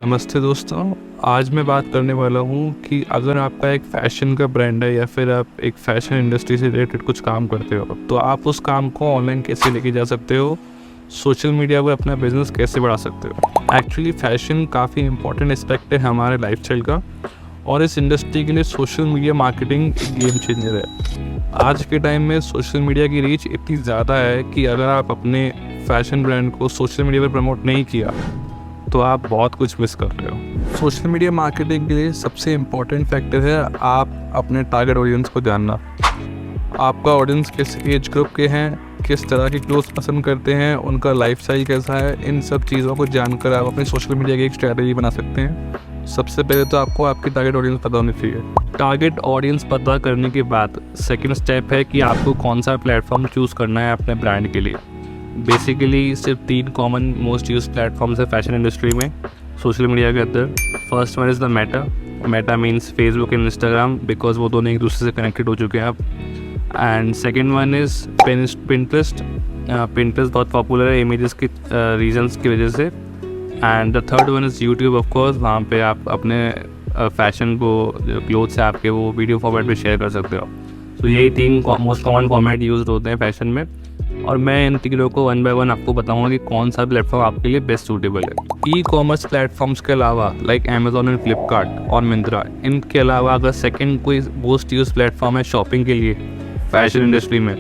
नमस्ते दोस्तों। आज मैं बात करने वाला हूँ कि अगर आपका एक फ़ैशन का ब्रांड है या फिर आप एक फ़ैशन इंडस्ट्री से रिलेटेड कुछ काम करते हो, तो आप उस काम को ऑनलाइन कैसे लेके जा सकते हो, सोशल मीडिया पर अपना बिजनेस कैसे बढ़ा सकते हो। एक्चुअली फ़ैशन काफ़ी इंपॉर्टेंट एस्पेक्ट है हमारे लाइफस्टाइल का, और इस इंडस्ट्री के लिए सोशल मीडिया मार्केटिंग एक गेम चेंजर है। आज के टाइम में सोशल मीडिया की रीच इतनी ज़्यादा है कि अगर आप अपने फ़ैशन ब्रांड को सोशल मीडिया पर प्रमोट नहीं किया तो आप बहुत कुछ मिस कर रहे हो। सोशल मीडिया मार्केटिंग के लिए सबसे इम्पॉर्टेंट फैक्टर है आप अपने टारगेट ऑडियंस को जानना। आपका ऑडियंस किस एज ग्रुप के हैं, किस तरह के क्लोथ्स पसंद करते हैं, उनका लाइफस्टाइल कैसा है, इन सब चीज़ों को जानकर आप अपने सोशल मीडिया की एक स्ट्रैटेजी बना सकते हैं। सबसे पहले तो आपको आपकी टारगेट ऑडियंस पता होनी चाहिए। टारगेट ऑडियंस पता करने के बाद सेकंड स्टेप है कि आपको कौन सा प्लेटफॉर्म चूज़ करना है अपने ब्रांड के लिए। बेसिकली सिर्फ 3 कॉमन मोस्ट यूज प्लेटफॉर्म्स है फैशन इंडस्ट्री में सोशल मीडिया के अंदर। First one is the Meta means Facebook and Instagram, because वो दोनों एक दूसरे से कनेक्टेड हो चुके हैं अब। And second one is Pinterest. Pinterest बहुत पॉपुलर है इमेजेस की रीजन्स की वजह से। And the third one is YouTube of course, वहाँ पे आप अपने फैशन को जो क्लोथ्स है आपके वो वीडियो फॉर्मेट में शेयर कर सकते हो। तो यही 3 मोस्ट कॉमन फॉर्मेट यूज होते हैं फैशन में, और मैं इन तीनों को वन बाय वन आपको बताऊंगा कि कौन सा प्लेटफॉर्म आपके लिए बेस्ट सूटेबल है। ई कॉमर्स प्लेटफॉर्म्स के अलावा लाइक अमेजोन एंड फ्लिपकार्ट और मिंत्रा, इनके अलावा अगर सेकंड कोई मोस्ट यूज प्लेटफॉर्म है शॉपिंग के लिए फैशन इंडस्ट्री में,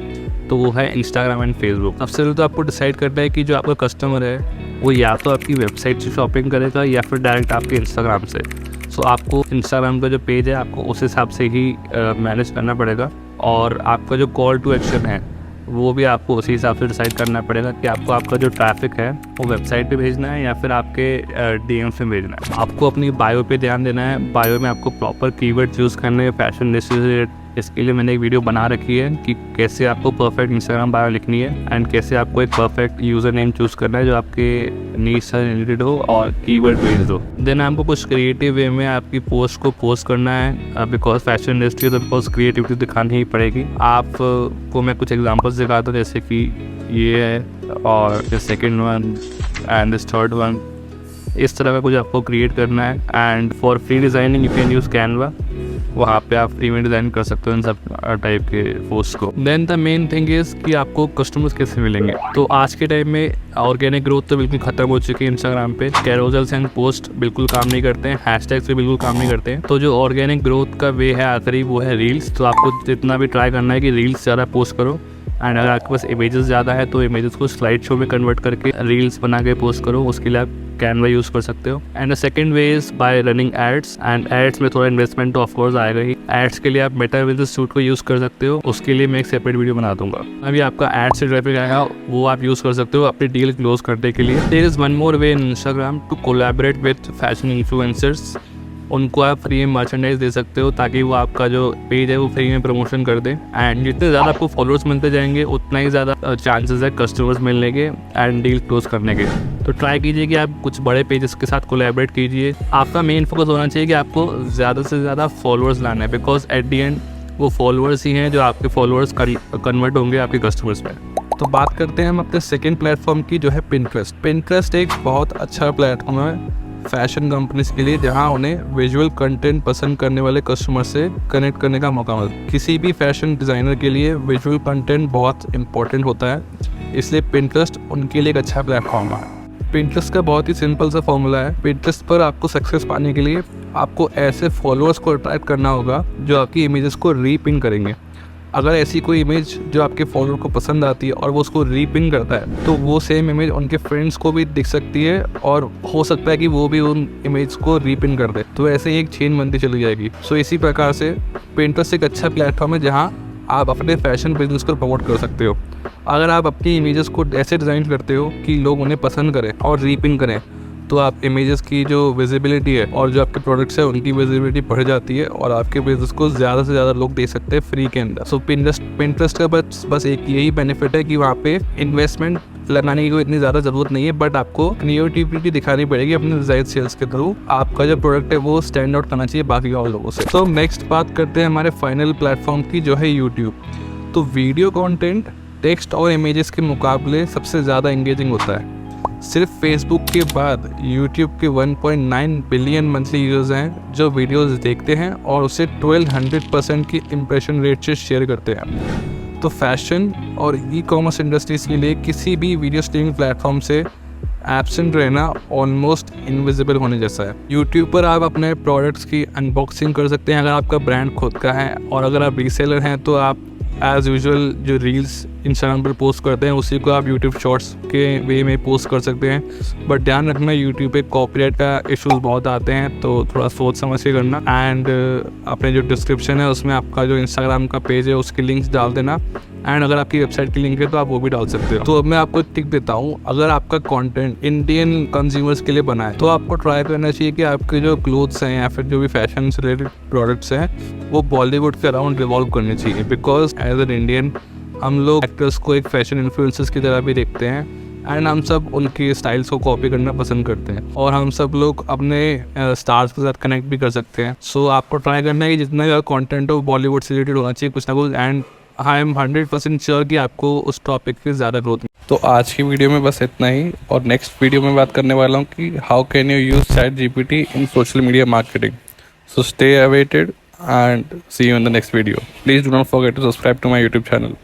तो वो है इंस्टाग्राम एंड फेसबुक। सबसे पहले तो आपको डिसाइड करना है कि जो आपका कस्टमर है वो या तो आपकी वेबसाइट से शॉपिंग करेगा या फिर डायरेक्ट आपके इंस्टाग्राम से। सो आपको इंस्टाग्राम का जो पेज है आपको उस हिसाब से ही मैनेज करना पड़ेगा, और आपका जो कॉल टू एक्शन है वो भी आपको उसी हिसाब से डिसाइड करना पड़ेगा कि आपको आपका जो ट्रैफिक है वो वेबसाइट पे भेजना है या फिर आपके डीएम्स में भेजना है। आपको अपनी बायो पे ध्यान देना है। बायो में आपको प्रॉपर कीवर्ड यूज़ करने हैं फैशन इंडस्ट्री से रिलेटेड। इसके लिए मैंने एक वीडियो बना रखी है कि कैसे आपको परफेक्ट इंस्टाग्राम बायो लिखनी है एंड कैसे आपको एक परफेक्ट यूज़र नेम चूज़ करना है जो आपके नीड्स से रिलेटेड हो और कीवर्ड बेस्ड हो। देन आपको कुछ क्रिएटिव वे में आपकी पोस्ट को पोस्ट करना है, बिकॉज फैशन इंडस्ट्री है तो बिकॉज क्रिएटिविटी दिखानी ही पड़ेगी। आपको मैं कुछ एग्जांपल्स दिखाता हूँ, जैसे कि ये है और the second one and this third one. इस तरह का कुछ आपको क्रिएट करना है। And for free designing you can use Canva, वहाँ पे आप फ्री में डिज़ाइन कर सकते हो इन सब टाइप के पोस्ट को। Then the main thing is कि आपको कस्टमर्स कैसे मिलेंगे। तो आज के टाइम में ऑर्गेनिक ग्रोथ तो बिल्कुल ख़त्म हो चुकी है इंस्टाग्राम पे। कैरोजल्स एंड पोस्ट बिल्कुल काम नहीं करते हैं, हैशटैग्स भी बिल्कुल काम नहीं करते हैं। तो जो ऑर्गेनिक ग्रोथ का वे है आखिरी वो है रील्स। तो आपको जितना भी ट्राई करना है कि रील्स ज़्यादा पोस्ट करो, एंड अगर आपके पास इमेजेस ज़्यादा है तो इमेजेस को स्लाइड शो में कन्वर्ट करके रील्स बना के पोस्ट करो। उसके लिए आप कैनवा यूज़ कर सकते हो। And the second way is by running ads, and ads में थोड़ा इन्वेस्टमेंट तो ऑफकोर्स आएगा ही। एड्स के लिए आप मेटा बिजनेस सूट को यूज़ कर सकते हो, उसके लिए मैं एक सेपरेट वीडियो बना दूंगा। अभी आपका एड से ट्रैफिक आएगा वो आप यूज़ कर सकते हो अपनी डील क्लोज करने के लिए। There is one more way in Instagram to collaborate with fashion influencers. उनको आप फ्री में मर्चेंडाइज दे सकते हो ताकि वो आपका जो पेज है वो फ्री में प्रमोशन कर दें। एंड जितने ज़्यादा आपको फॉलोअर्स मिलते जाएंगे उतना ही ज़्यादा चांसेस है कस्टमर्स मिलने के एंड डील क्लोज करने के। तो ट्राई कीजिए कि आप कुछ बड़े पेजेस के साथ कोलैबोरेट कीजिए। आपका मेन फोकस होना चाहिए कि आपको ज़्यादा से ज़्यादा फॉलोअर्स लाना है, बिकॉज एट दी एंड वो फॉलोअर्स ही हैं जो आपके फॉलोअर्स कन्वर्ट होंगे आपके कस्टमर्स में। तो बात करते हैं हम अपने सेकेंड प्लेटफॉर्म की, जो है पिंटरेस्ट। पिंटरेस्ट एक बहुत अच्छा प्लेटफॉर्म है फैशन कंपनीज के लिए, जहां उन्हें विजुअल कंटेंट पसंद करने वाले कस्टमर से कनेक्ट करने का मौका मिलता है। किसी भी फैशन डिज़ाइनर के लिए विजुअल कंटेंट बहुत इंपॉर्टेंट होता है, इसलिए पिंटरेस्ट उनके लिए एक अच्छा प्लेटफॉर्म है। पिंटरेस्ट का बहुत ही सिंपल सा फॉर्मूला है। पिंटरेस्ट पर आपको सक्सेस पाने के लिए आपको ऐसे फॉलोअर्स को अट्रैक्ट करना होगा जो आपकी इमेजेस को रीपिन करेंगे। अगर ऐसी कोई इमेज जो आपके फॉलोअर को पसंद आती है और वो उसको रीपिन करता है तो वो सेम इमेज उनके फ्रेंड्स को भी दिख सकती है, और हो सकता है कि वो भी उन इमेज को रीपिन कर दे। तो ऐसे ही एक चेन बनती चली जाएगी। सो इसी प्रकार से पिंटरेस्ट एक अच्छा प्लेटफॉर्म है जहाँ आप अपने फैशन बिजनेस को प्रमोट कर सकते हो। अगर आप अपनी इमेजेस को ऐसे डिज़ाइन करते हो कि लोग उन्हें पसंद करें और रीपिन करें, तो आप इमेजेस की जो विजिबिलिटी है और जो आपके प्रोडक्ट्स है उनकी विजिबिलिटी बढ़ जाती है, और आपके बिजनेस को ज़्यादा से ज़्यादा लोग देख सकते हैं फ्री के अंदर। सो पिंटरेस्ट का बस एक यही बेनिफिट है कि वहाँ पे इन्वेस्टमेंट लगाने की कोई इतनी ज़्यादा ज़रूरत नहीं है, बट आपको क्रिएटिविटी दिखानी पड़ेगी अपने डिज़ाइन सेल्स के थ्रू। आपका जो प्रोडक्ट है वो स्टैंड आउट करना चाहिए बाकी और लोगों से। तो नेक्स्ट बात करते हैं हमारे फाइनल प्लेटफॉर्म की, जो है यूट्यूब। तो वीडियो कॉन्टेंट टेक्स्ट और इमेजेस के मुकाबले सबसे ज़्यादा इंगेजिंग होता है। सिर्फ फेसबुक के बाद यूट्यूब के 1.9 बिलियन मंथली यूजर्स हैं जो वीडियोस देखते हैं और उसे 1200% की इम्प्रेशन रेट से शेयर करते हैं। तो फैशन और ई कॉमर्स इंडस्ट्रीज के लिए किसी भी वीडियो स्ट्रीमिंग प्लेटफॉर्म से एब्सेंट रहना ऑलमोस्ट इनविजिबल होने जैसा है। यूट्यूब पर आप अपने प्रोडक्ट्स की अनबॉक्सिंग कर सकते हैं अगर आपका ब्रांड खुद का है, और अगर आप रीसेलर हैं तो आप एज़ यूजुअल जो रील्स इंस्टाग्राम पर पोस्ट करते हैं उसी को आप यूट्यूब शॉर्ट्स के वे में पोस्ट कर सकते हैं। बट ध्यान रखना, यूट्यूब पे कॉपीराइट का इश्यूज बहुत आते हैं, तो थोड़ा सोच समझ के करना। एंड अपने जो डिस्क्रिप्शन है उसमें आपका जो इंस्टाग्राम का पेज है उसके लिंक्स डाल देना। एंड अगर आपकी वेबसाइट की लिंक है तो आप वो भी डाल सकते हो। तो अब मैं आपको एक टिप देता हूँ, अगर आपका कंटेंट इंडियन कंज्यूमर्स के लिए बना है तो आपको ट्राई करना चाहिए कि आपके जो क्लोथ्स हैं या फिर जो भी फैशन से रिलेटेड प्रोडक्ट्स हैं वो बॉलीवुड के अराउंड रिवॉल्व करने चाहिए। बिकॉज एज एन इंडियन हम लोग एक्टर्स को एक फैशन इन्फ्लुएंसर्स की तरह भी देखते हैं, एंड हम सब उनकी स्टाइल्स को कॉपी करना पसंद करते हैं, और हम सब लोग अपने स्टार्स के साथ कनेक्ट भी कर सकते हैं। सो आपको ट्राई करना है कि जितना भी कंटेंट हो बॉलीवुड से रिलेटेड होना चाहिए कुछ ना कुछ। एंड आई एम 100% श्योर कि आपको उस टॉपिक पे ज़्यादा ग्रोथ। तो आज की वीडियो में बस इतना ही, और नेक्स्ट वीडियो में बात करने वाला हूँ कि how can you use ChatGPT in social media marketing. So stay awaited and see you in the next video. Please do not forget to subscribe to my YouTube channel.